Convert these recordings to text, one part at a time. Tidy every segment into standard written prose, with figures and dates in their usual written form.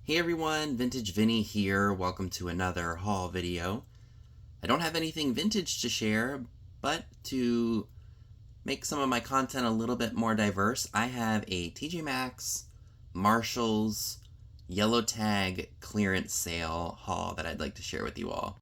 Hey everyone, Vintage Vinny here. Welcome to another haul video. I don't have anything vintage to share, but to make some of my content a little bit more diverse, I have a T.J.Maxx, Marshalls, yellow tag clearance sale haul that I'd like to share with you all.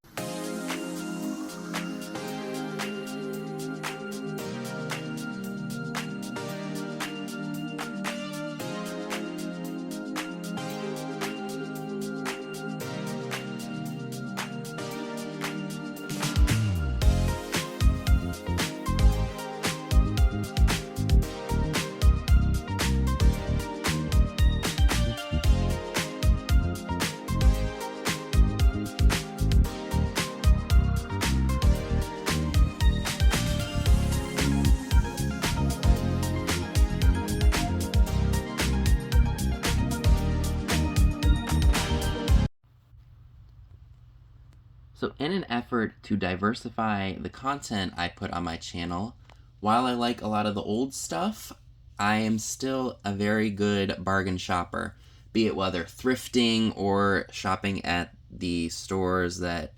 So in an effort to diversify the content I put on my channel, while I like a lot of the old stuff, I am still a very good bargain shopper, be it whether thrifting or shopping at the stores that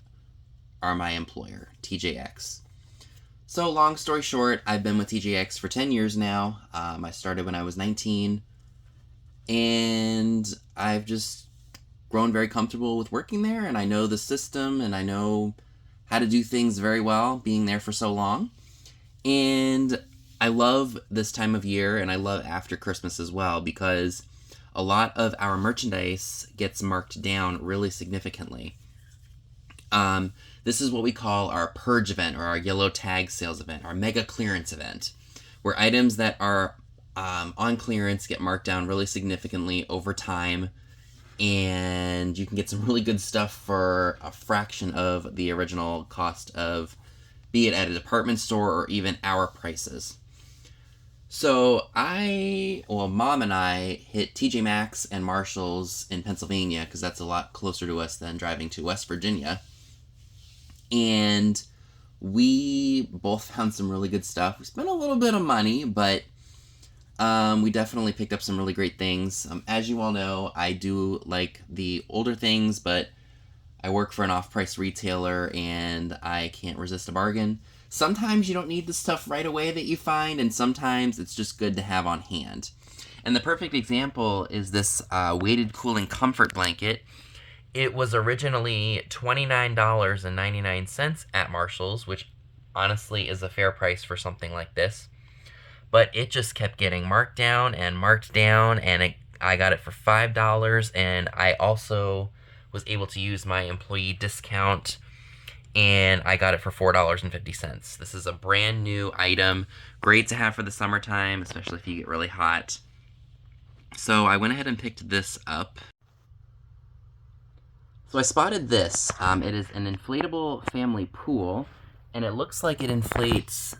are my employer, T.J.Maxx. So long story short, I've been with T.J.Maxx for 10 years now. I started when I was 19, and I've just grown very comfortable with working there, and I know the system and I know how to do things very well being there for so long. And I love this time of year, and I love after Christmas as well, because a lot of our merchandise gets marked down really significantly. This is what we call our purge event, or our yellow tag sales event, our mega clearance event, where items that are on clearance get marked down really significantly over time, and you can get some really good stuff for a fraction of the original cost of, be it at a department store or even our prices. So Mom and I hit TJ Maxx and Marshalls in Pennsylvania, because that's a lot closer to us than driving to West Virginia. And we both found some really good stuff. We spent a little bit of money, but we definitely picked up some really great things. As you all know, I do like the older things, but I work for an off-price retailer and I can't resist a bargain. Sometimes you don't need the stuff right away that you find, and sometimes it's just good to have on hand. And the perfect example is this weighted cooling comfort blanket. It was originally $29.99 at Marshalls, which honestly is a fair price for something like this. But it just kept getting marked down, and I got it for $5, and I also was able to use my employee discount, and I got it for $4.50. This is a brand new item, great to have for the summertime, especially if you get really hot. So I went ahead and picked this up. So I spotted this. It is an inflatable family pool, and it looks like it inflates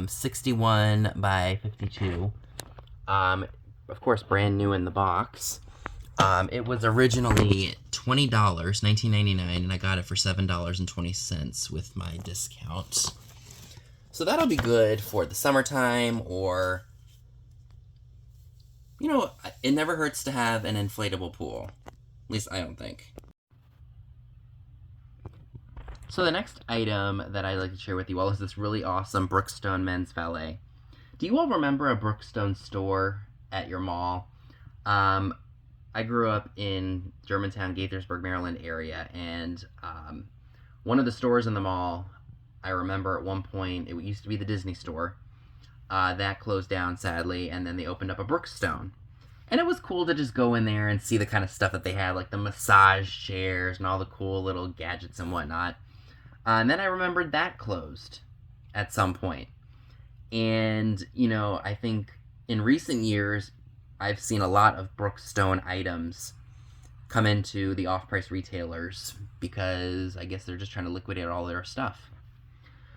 61 by 52. Of course, brand new in the box. It was originally $20, $19.99, and I got it for $7.20 with my discount. So that'll be good for the summertime, or, you know, it never hurts to have an inflatable pool. At least I don't think. So the next item that I'd like to share with you all is this really awesome Brookstone men's valet. Do you all remember a Brookstone store at your mall? I grew up in Germantown, Gaithersburg, Maryland area, and one of the stores in the mall, I remember at one point, it used to be the Disney store, that closed down sadly, and then they opened up a Brookstone. And it was cool to just go in there and see the kind of stuff that they had, like the massage chairs and all the cool little gadgets and whatnot. And then I remembered that closed at some point. And, you know, I think in recent years, I've seen a lot of Brookstone items come into the off-price retailers, because I guess they're just trying to liquidate all their stuff.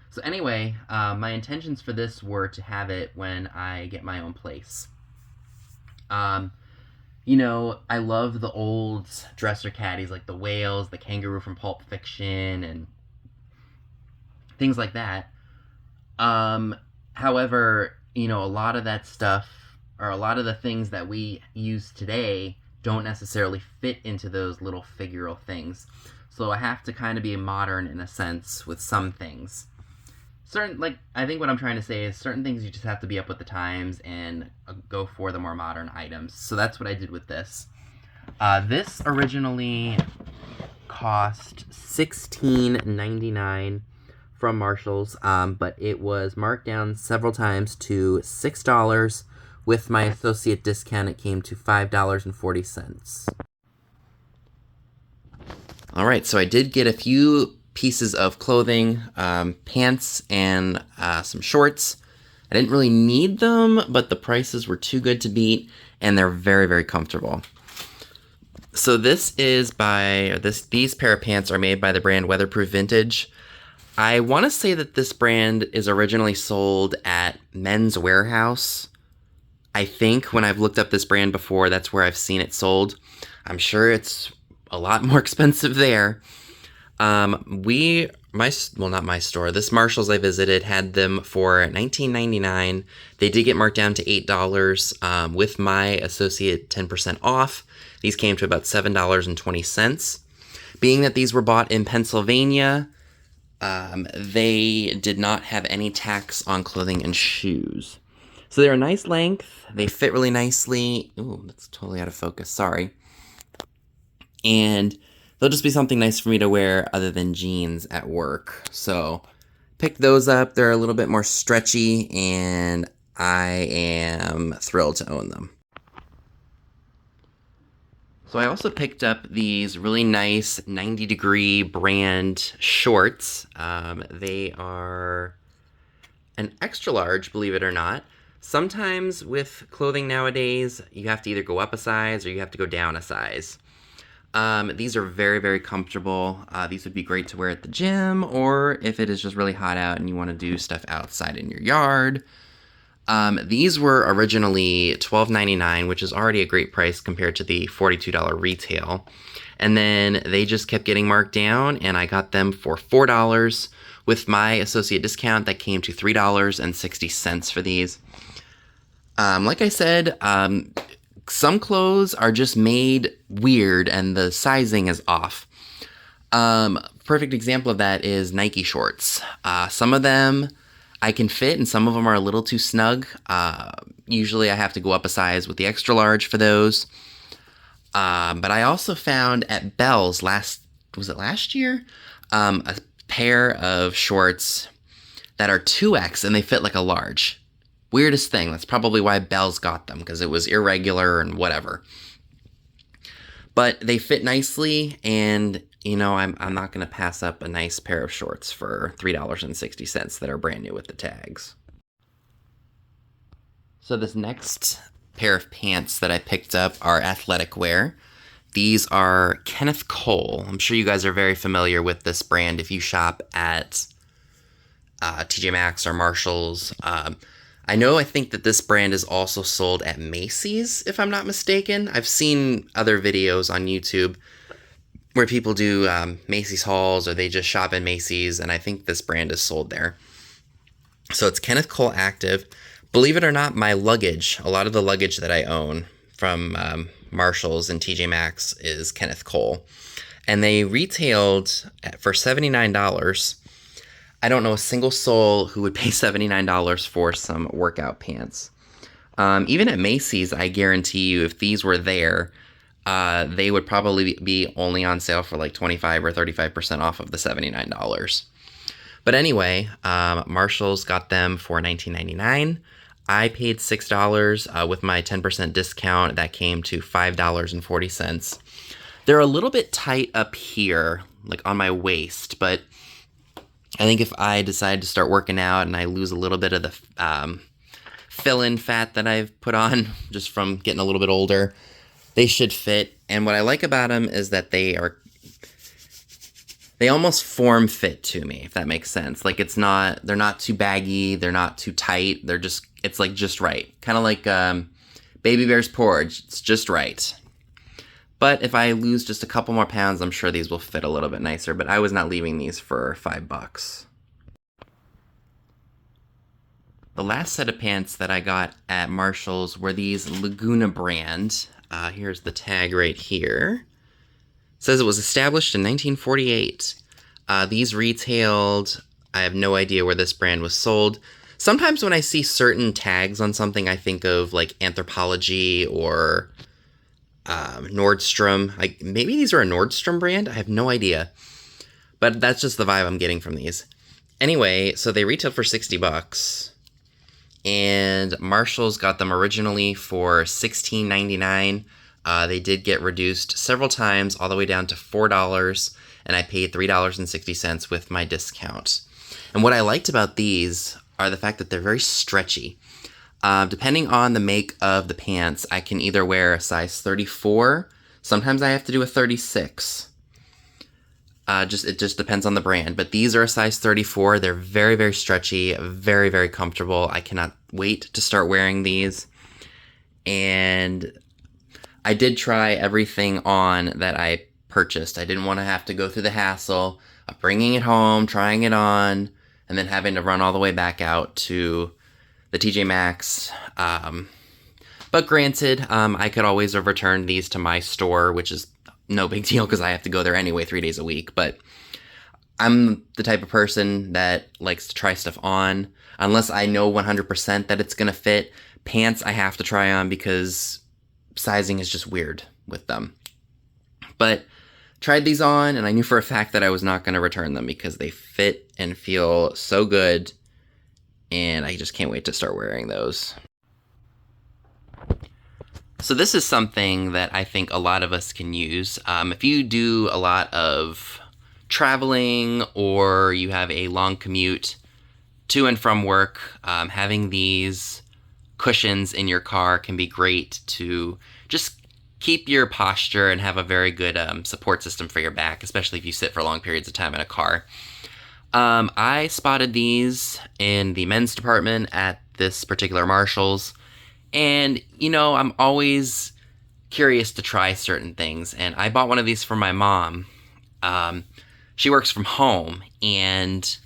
So anyway, my intentions for this were to have it when I get my own place. You know, I love the old dresser caddies, like the whales, the kangaroo from Pulp Fiction, and things like that. However, you know, a lot of that stuff, or a lot of the things that we use today, don't necessarily fit into those little figural things. So I have to kind of be modern in a sense with some things. I think what I'm trying to say is certain things you just have to be up with the times and go for the more modern items. So that's what I did with this. This originally cost $16.99 from Marshall's, but it was marked down several times to $6. With my associate discount, it came to $5.40. All right, so I did get a few pieces of clothing, pants and some shorts. I didn't really need them, but the prices were too good to beat, and they're very, very comfortable. So these pair of pants are made by the brand Weatherproof Vintage. I want to say that this brand is originally sold at Men's Warehouse. I think when I've looked up this brand before, that's where I've seen it sold. I'm sure it's a lot more expensive there. Not my store. This Marshall's I visited had them for $19.99. They did get marked down to $8 with my associate 10% off. These came to about $7.20. Being that these were bought in Pennsylvania, they did not have any tax on clothing and shoes. So they're a nice length. They fit really nicely. Ooh, that's totally out of focus. Sorry. And they'll just be something nice for me to wear other than jeans at work. So pick those up. They're a little bit more stretchy, and I am thrilled to own them. So I also picked up these really nice 90-degree brand shorts. They are an extra large, believe it or not. Sometimes with clothing nowadays, you have to either go up a size or you have to go down a size. These are very, very comfortable. These would be great to wear at the gym, or if it is just really hot out and you want to do stuff outside in your yard. These were originally $12.99, which is already a great price compared to the $42 retail. And then they just kept getting marked down, and I got them for $4. With my associate discount, that came to $3.60 for these. Like I said, some clothes are just made weird and the sizing is off. Perfect example of that is Nike shorts. Some of them I can fit and some of them are a little too snug. Usually I have to go up a size with the extra large for those. But I also found at Bell's last year? A pair of shorts that are 2X and they fit like a large. Weirdest thing. That's probably why Bell's got them, because it was irregular and whatever. But they fit nicely, and I'm not going to pass up a nice pair of shorts for $3.60 that are brand new with the tags. So this next pair of pants that I picked up are athletic wear. These are Kenneth Cole. I'm sure you guys are very familiar with this brand if you shop at T.J.Maxx or Marshall's. I think that this brand is also sold at Macy's, if I'm not mistaken. I've seen other videos on YouTube where people do Macy's hauls, or they just shop in Macy's, and I think this brand is sold there. So it's Kenneth Cole Active. Believe it or not, my luggage, a lot of the luggage that I own from Marshall's and T.J.Maxx is Kenneth Cole. And they retailed for $79. I don't know a single soul who would pay $79 for some workout pants. Even at Macy's, I guarantee you, if these were there, they would probably be only on sale for like 25 or 35% off of the $79. But anyway, Marshall's got them for $19.99. I paid $6 with my 10% discount. That came to $5.40. They're a little bit tight up here, like on my waist, but I think if I decide to start working out and I lose a little bit of the fill-in fat that I've put on just from getting a little bit older, they should fit. And what I like about them is that they almost form fit to me, if that makes sense. Like they're not too baggy, they're not too tight, it's like just right. Kind of like Baby Bear's porridge, it's just right. But if I lose just a couple more pounds, I'm sure these will fit a little bit nicer, but I was not leaving these for $5. The last set of pants that I got at Marshall's were these Laguna brand. Here's the tag right here. It says it was established in 1948. These retailed, I have no idea where this brand was sold. Sometimes when I see certain tags on something, I think of like Anthropology or Nordstrom. Maybe these are a Nordstrom brand? I have no idea. But that's just the vibe I'm getting from these. Anyway, so they retailed for $60. And Marshall's got them originally for $16.99. They did get reduced several times, all the way down to $4, and I paid $3.60 with my discount. And what I liked about these are the fact that they're very stretchy. Depending on the make of the pants, I can either wear a size 34, sometimes I have to do a 36. It just depends on the brand. But these are a size 34. They're very, very stretchy, very, very comfortable. I cannot wait to start wearing these. And I did try everything on that I purchased. I didn't want to have to go through the hassle of bringing it home, trying it on, and then having to run all the way back out to the T.J.Maxx. But granted, I could always have returned these to my store, which is no big deal because I have to go there anyway 3 days a week. But I'm the type of person that likes to try stuff on. Unless I know 100% that it's going to fit. Pants I have to try on because sizing is just weird with them. But tried these on, and I knew for a fact that I was not going to return them because they fit and feel so good. And I just can't wait to start wearing those. So this is something that I think a lot of us can use. If you do a lot of traveling or you have a long commute to and from work, having these cushions in your car can be great to just keep your posture and have a very good support system for your back, especially if you sit for long periods of time in a car. I spotted these in the men's department at this particular Marshall's. And, I'm always curious to try certain things. And I bought one of these for my mom. She works from home, and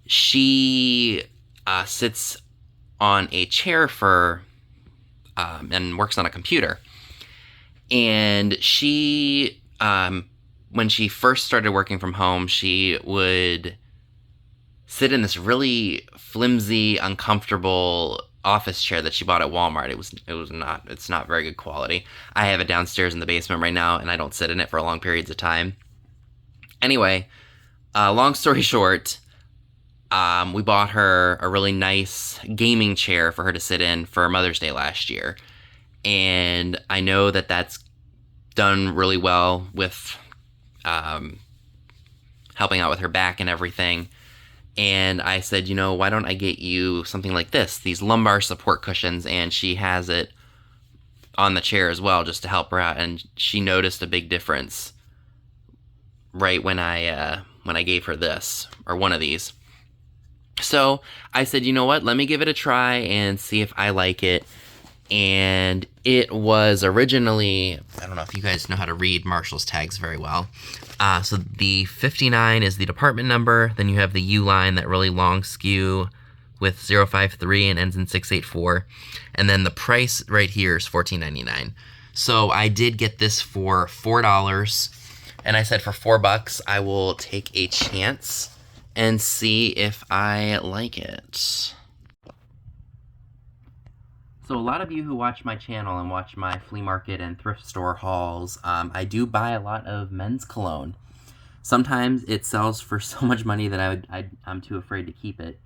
she sits on a chair and works on a computer. And she, when she first started working from home, she would sit in this really flimsy, uncomfortable office chair that she bought at Walmart. It's not very good quality. I have it downstairs in the basement right now, and I don't sit in it for long periods of time. Anyway, long story short, we bought her a really nice gaming chair for her to sit in for Mother's Day last year. And I know that that's done really well with helping out with her back and everything. And I said, why don't I get you something like this, these lumbar support cushions, and she has it on the chair as well, just to help her out. And she noticed a big difference right when I gave her this, or one of these. So I said, you know what, let me give it a try and see if I like it. And it was originally, I don't know if you guys know how to read Marshall's tags very well. So the 59 is the department number. Then you have the U line, that really long skew with 053 and ends in 684. And then the price right here is $14.99. So I did get this for $4. And I said for $4, I will take a chance and see if I like it. So a lot of you who watch my channel and watch my flea market and thrift store hauls, I do buy a lot of men's cologne. Sometimes it sells for so much money that I'm too afraid to keep it.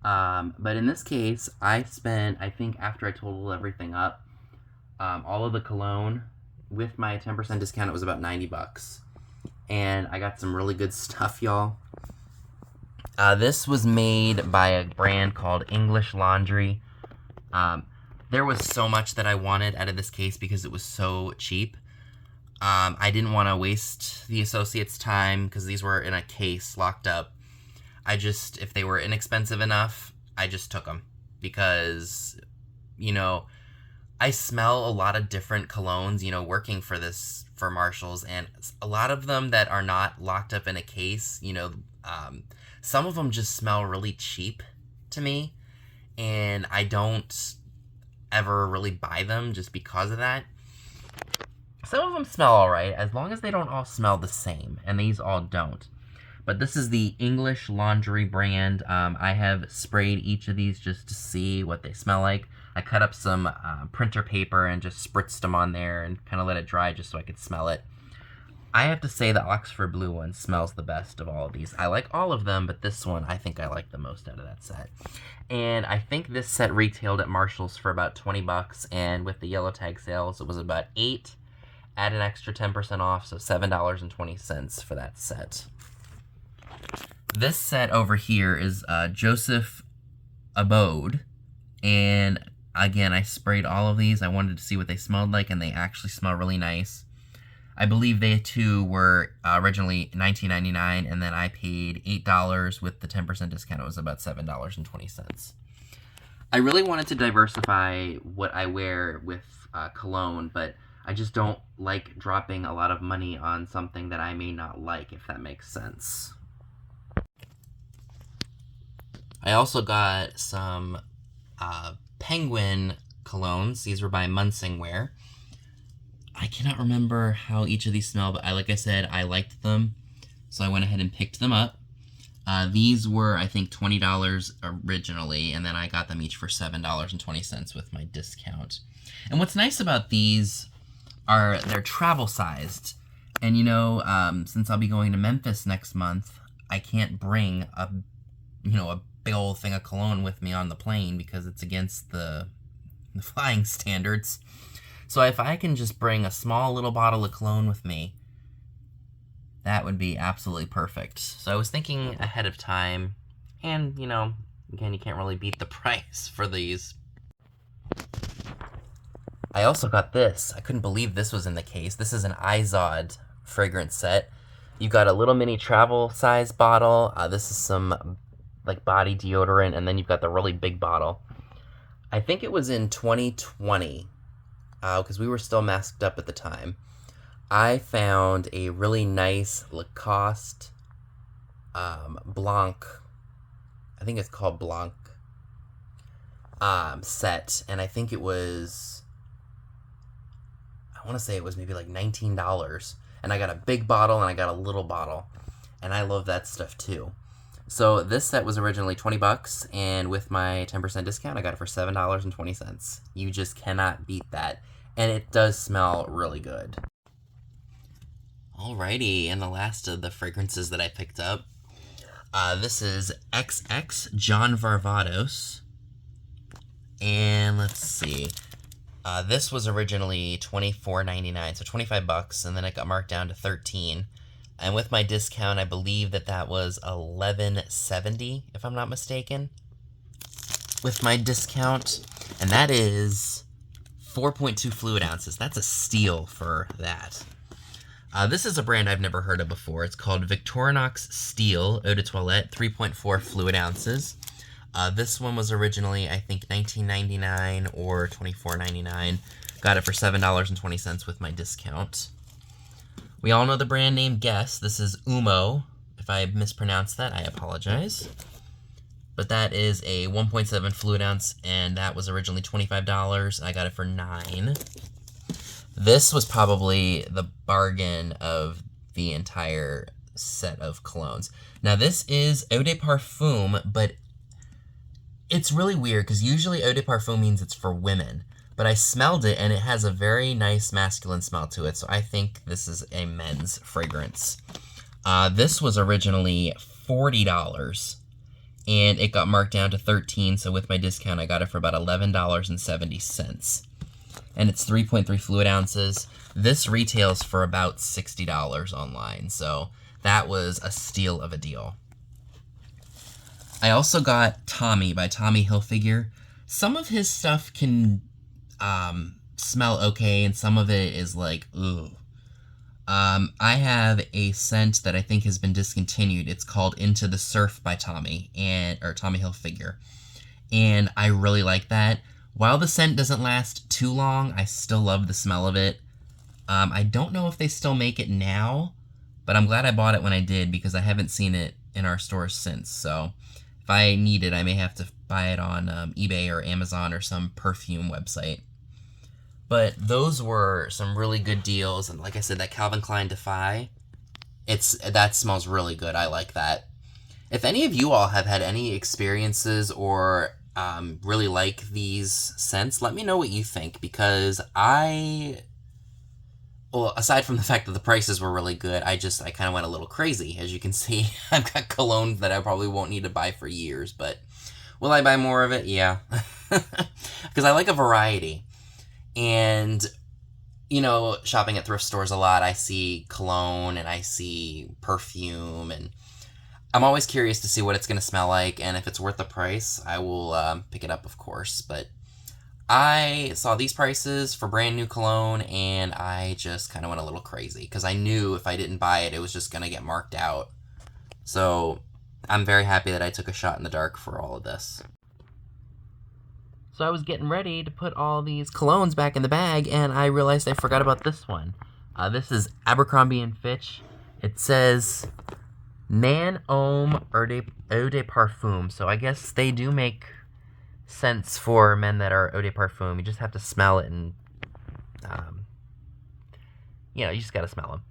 But in this case, I spent, I think after I totaled everything up, all of the cologne with my 10% discount, it was about $90. And I got some really good stuff, y'all. This was made by a brand called English Laundry. There was so much that I wanted out of this case because it was so cheap. I didn't want to waste the associates' time because these were in a case locked up. If they were inexpensive enough, I just took them because, I smell a lot of different colognes, working for Marshall's, and a lot of them that are not locked up in a case, some of them just smell really cheap to me. And I don't ever really buy them just because of that. Some of them smell alright, as long as they don't all smell the same, and these all don't. But this is the English Laundry brand. I have sprayed each of these just to see what they smell like. I cut up some printer paper and just spritzed them on there and kind of let it dry just so I could smell it. I have to say the Oxford Blue one smells the best of all of these. I like all of them, but this one I think I like the most out of that set. And I think this set retailed at Marshall's for about 20 bucks, and with the yellow tag sales, it was about 8. Add an extra 10% off, so $7.20 for that set. This set over here is Joseph Abode, and again, I sprayed all of these. I wanted to see what they smelled like, and they actually smell really nice. I believe they too were originally $19.99, and then I paid $8 with the 10% discount. It was about $7.20. I really wanted to diversify what I wear with cologne, but I just don't like dropping a lot of money on something that I may not like, if that makes sense. I also got some Penguin colognes. These were by Munsingwear. I cannot remember how each of these smell, but like I said, I liked them, so I went ahead and picked them up. These were, I think, $20 originally, and then I got them each for $7.20 with my discount. And what's nice about these are they're travel-sized. And, you know, since I'll be going to Memphis next month, I can't bring a big old thing of cologne with me on the plane because it's against the flying standards. So if I can just bring a small little bottle of cologne with me, that would be absolutely perfect. So I was thinking ahead of time, and, you know, again, you can't really beat the price for these. I also got this. I couldn't believe this was in the case. This is an Izod fragrance set. You've got a little mini travel size bottle. This is some like body deodorant, and then you've got the really big bottle. I think it was in 2020. Because we were still masked up at the time, I found a really nice Lacoste Blanc, I think it's called Blanc, set, and I think it was, I want to say it was maybe like $19, and I got a big bottle and I got a little bottle, and I love that stuff too. So this set was originally 20 bucks, and with my 10% discount, I got it for $7.20. You just cannot beat that. And it does smell really good. Alrighty, and the last of the fragrances that I picked up. This is XX John Varvatos. And let's see. This was originally $24.99, so 25 bucks, and then it got marked down to $13. And with my discount, I believe that was $11.70, if I'm not mistaken. With my discount, and that is 4.2 fluid ounces. That's a steal for that. This is a brand I've never heard of before. It's called Victorinox Steel Eau de Toilette, 3.4 fluid ounces. This one was originally, I think, $19.99 or $24.99. Got it for $7.20 with my discount. We all know the brand name Guess. This is Umo. If I mispronounced that, I apologize. But that is a 1.7 fluid ounce, and that was originally $25. I got it for $9. This was probably the bargain of the entire set of colognes. Now, this is Eau de Parfum, but it's really weird, because usually Eau de Parfum means it's for women. But I smelled it, and it has a very nice masculine smell to it, so I think this is a men's fragrance. This was originally $40, and it got marked down to $13, so with my discount, I got it for about $11.70. And it's 3.3 fluid ounces. This retails for about $60 online, so that was a steal of a deal. I also got Tommy by Tommy Hilfiger. Some of his stuff can smell okay, and some of it is like, ooh. I have a scent that I think has been discontinued. It's called Into the Surf by Tommy Hilfiger, and I really like that. While the scent doesn't last too long, I still love the smell of it. I don't know if they still make it now, but I'm glad I bought it when I did, because I haven't seen it in our stores since. So if I need it, I may have to buy it on eBay or Amazon or some perfume website. But those were some really good deals, and like I said, that Calvin Klein Defy, that smells really good. I like that. If any of you all have had any experiences or really like these scents, let me know what you think, because well, aside from the fact that the prices were really good, I kind of went a little crazy. As you can see, I've got cologne that I probably won't need to buy for years, but will I buy more of it? Yeah. Because I like a variety. And, shopping at thrift stores a lot, I see cologne and I see perfume, and I'm always curious to see what it's going to smell like, and if it's worth the price, I will pick it up, of course. But I saw these prices for brand new cologne, and I just kind of went a little crazy, because I knew if I didn't buy it, it was just going to get marked out. So I'm very happy that I took a shot in the dark for all of this. So I was getting ready to put all these colognes back in the bag, and I realized I forgot about this one. This is Abercrombie & Fitch. It says Man Homme Eau de Parfum. So I guess they do make scents for men that are eau de parfum. You just have to smell it, and you just gotta smell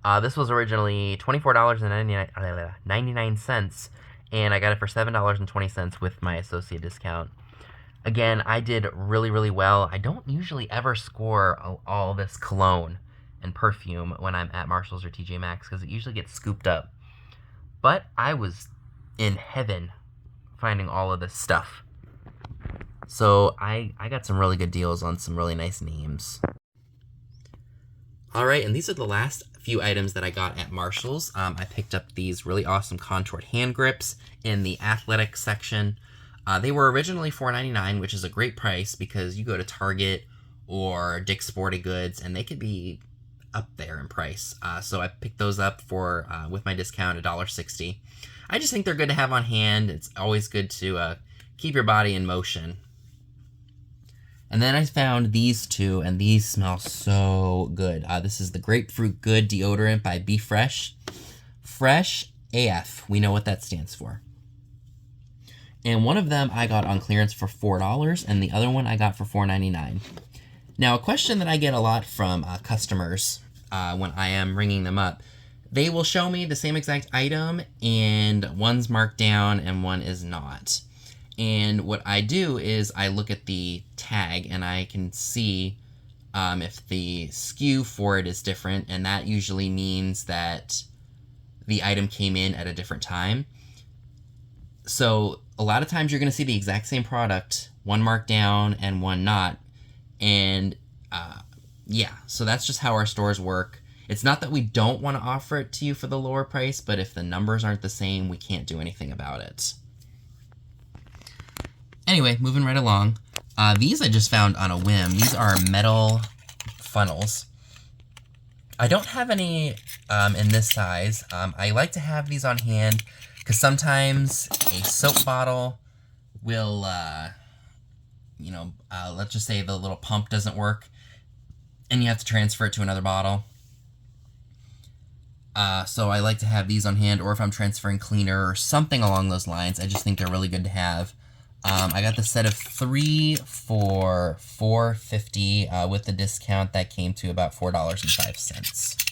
them. This was originally $24.99, and I got it for $7.20 with my associate discount. Again, I did really, really well. I don't usually ever score all this cologne and perfume when I'm at Marshall's or T.J.Maxx, because it usually gets scooped up. But I was in heaven finding all of this stuff. So I got some really good deals on some really nice names. Alright, and these are the last few items that I got at Marshall's. I picked up these really awesome contoured hand grips in the athletic section. They were originally $4.99, which is a great price, because you go to Target or Dick's Sporting Goods, and they could be up there in price. So I picked those up for, with my discount, $1.60. I just think they're good to have on hand. It's always good to keep your body in motion. And then I found these two, and these smell so good. This is the Grapefruit Good deodorant by Be Fresh. Fresh AF. We know what that stands for. And one of them I got on clearance for $4, and the other one I got for $4.99. Now, a question that I get a lot from customers when I am ringing them up, they will show me the same exact item, and one's marked down and one is not. And what I do is I look at the tag, and I can see if the SKU for it is different, and that usually means that the item came in at a different time. So a lot of times you're going to see the exact same product, one marked down and one not. And so that's just how our stores work. It's not that we don't want to offer it to you for the lower price, but if the numbers aren't the same, we can't do anything about it. Anyway, moving right along. These I just found on a whim. These are metal funnels. I don't have any in this size. I like to have these on hand, because sometimes a soap bottle will, let's just say the little pump doesn't work, and you have to transfer it to another bottle. So I like to have these on hand, or if I'm transferring cleaner or something along those lines, I just think they're really good to have. I got the set of 3 for $4.50 with the discount that came to about $4.05.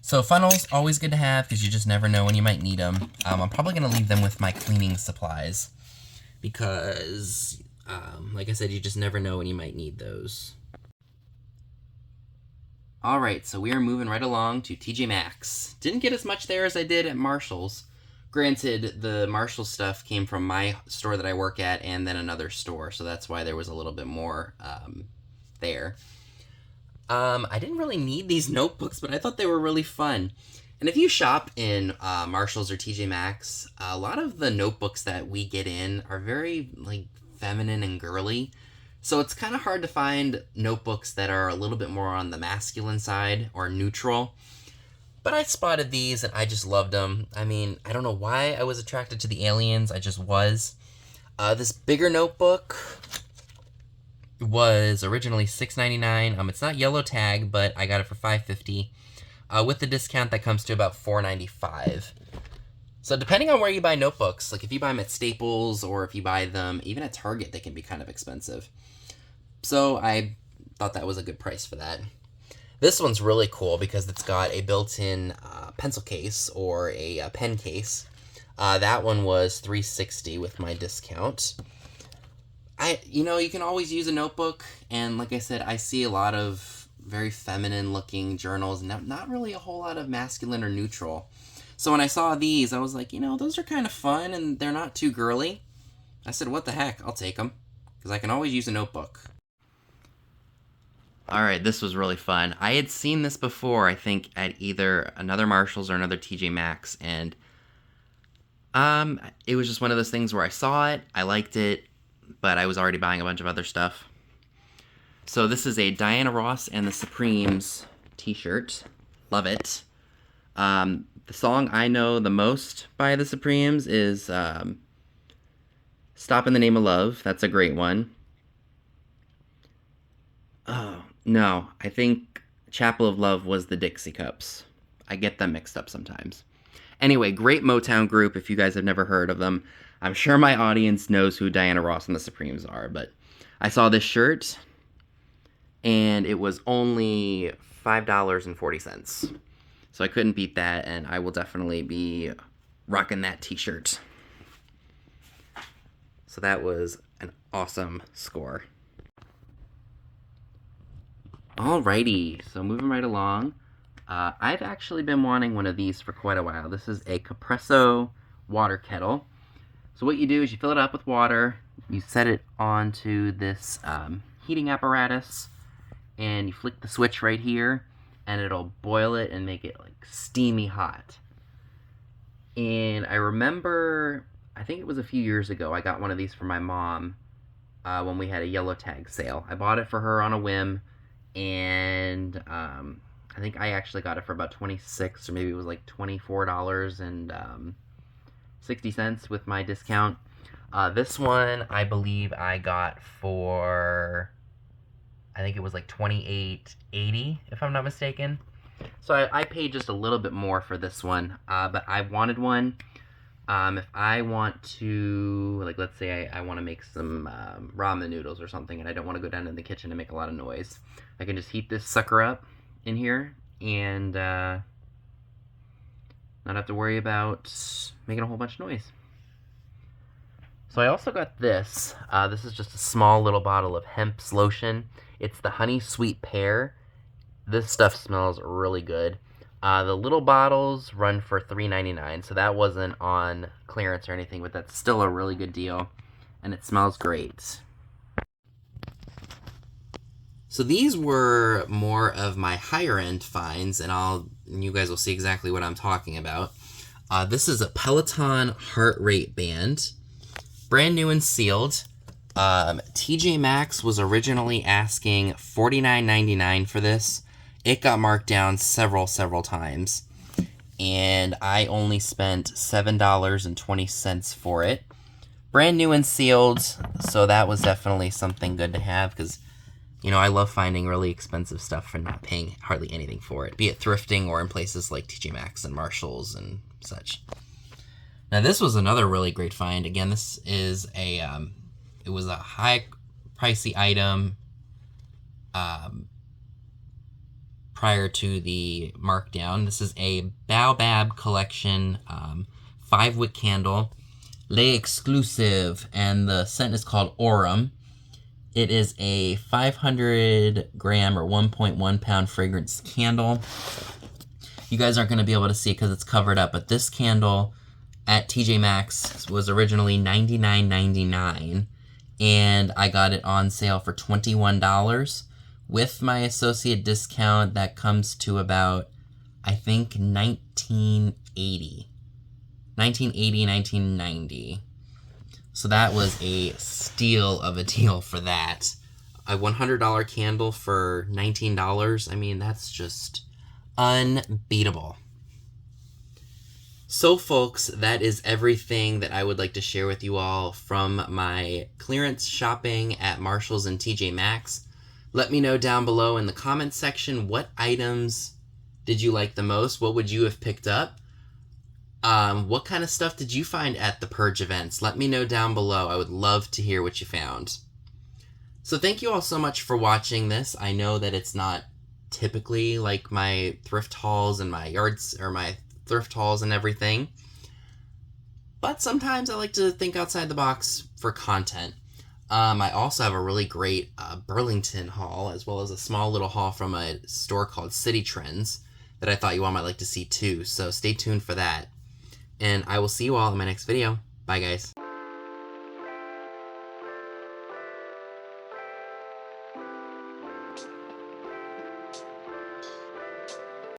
So funnels, always good to have, because you just never know when you might need them. I'm probably going to leave them with my cleaning supplies, because, like I said, you just never know when you might need those. Alright, so we are moving right along to T.J.Maxx. Didn't get as much there as I did at Marshall's. Granted, the Marshall stuff came from my store that I work at and then another store, so that's why there was a little bit more there. I didn't really need these notebooks, but I thought they were really fun. And if you shop in Marshall's or T.J.Maxx, a lot of the notebooks that we get in are very feminine and girly. So it's kind of hard to find notebooks that are a little bit more on the masculine side or neutral. But I spotted these and I just loved them. I mean, I don't know why I was attracted to the aliens. I just was. This bigger notebook was originally $6.99. It's not yellow tag, but I got it for $5.50. With the discount, that comes to about $4.95. So depending on where you buy notebooks, like if you buy them at Staples or if you buy them even at Target, they can be kind of expensive. So I thought that was a good price for that. This one's really cool because it's got a built-in pencil case or a pen case. That one was $3.60 with my discount. You can always use a notebook, and like I said, I see a lot of very feminine-looking journals, and not really a whole lot of masculine or neutral. So when I saw these, I was like, those are kind of fun, and they're not too girly. I said, what the heck, I'll take them, because I can always use a notebook. Alright, this was really fun. I had seen this before, I think, at either another Marshalls or another T.J.Maxx, and it was just one of those things where I saw it, I liked it, but I was already buying a bunch of other stuff. So this is a Diana Ross and the Supremes t-shirt. Love it. The song I know the most by the Supremes is Stop in the Name of Love. That's a great one. Oh, no. I think Chapel of Love was the Dixie Cups. I get them mixed up sometimes. Anyway, great Motown group if you guys have never heard of them. I'm sure my audience knows who Diana Ross and the Supremes are, but I saw this shirt, and it was only $5.40. So I couldn't beat that, and I will definitely be rocking that t-shirt. So that was an awesome score. Alrighty, so moving right along. I've actually been wanting one of these for quite a while. This is a Capresso water kettle. So what you do is you fill it up with water, you set it onto this heating apparatus, and you flick the switch right here, and it'll boil it and make it like steamy hot. And I remember, I think it was a few years ago, I got one of these for my mom when we had a yellow tag sale. I bought it for her on a whim, and I think I actually got it for about $26, or maybe it was like $24.60 with my discount. This one, I believe I got for, I think it was like $28.80, if I'm not mistaken. So I paid just a little bit more for this one, but I wanted one. If I want to, like, let's say I want to make some ramen noodles or something, and I don't want to go down in the kitchen and make a lot of noise, I can just heat this sucker up in here and not have to worry about making a whole bunch of noise. So I also got this. This is just a small little bottle of Hemp's lotion. It's the Honey Sweet Pear. This stuff smells really good. The little bottles run for $3.99, so that wasn't on clearance or anything, but that's still a really good deal, and it smells great. So these were more of my higher-end finds, and you guys will see exactly what I'm talking about. This is a Peloton heart rate band, brand new and sealed. T.J.Maxx was originally asking $49.99 for this. It got marked down several times, and I only spent $7.20 for it. Brand new and sealed, so that was definitely something good to have, because I love finding really expensive stuff and not paying hardly anything for it, be it thrifting or in places like T.J.Maxx and Marshalls and such. Now this was another really great find. Again, this is it was a high pricey item prior to the markdown. This is a Baobab Collection 5-wick candle, Les Exclusive, and the scent is called Aurum. It is a 500 gram or 1.1 pound fragrance candle. You guys aren't going to be able to see it because it's covered up, but this candle at TJ Maxx was originally $99.99, and I got it on sale for $21. With my associate discount, that comes to about, I think, $19.80, $19.90. So that was a steal of a deal for that. A $100 candle for $19, I mean, that's just unbeatable. So folks, that is everything that I would like to share with you all from my clearance shopping at Marshalls and TJ Maxx. Let me know down below in the comments section, what items did you like the most? What would you have picked up? What kind of stuff did you find at the Purge events? Let me know down below. I would love to hear what you found. So thank you all so much for watching this. I know that it's not typically like my thrift hauls and my my thrift hauls and everything, but sometimes I like to think outside the box for content. I also have a really great Burlington haul, as well as a small little haul from a store called City Trends that I thought you all might like to see too. So stay tuned for that. And I will see you all in my next video. Bye, guys.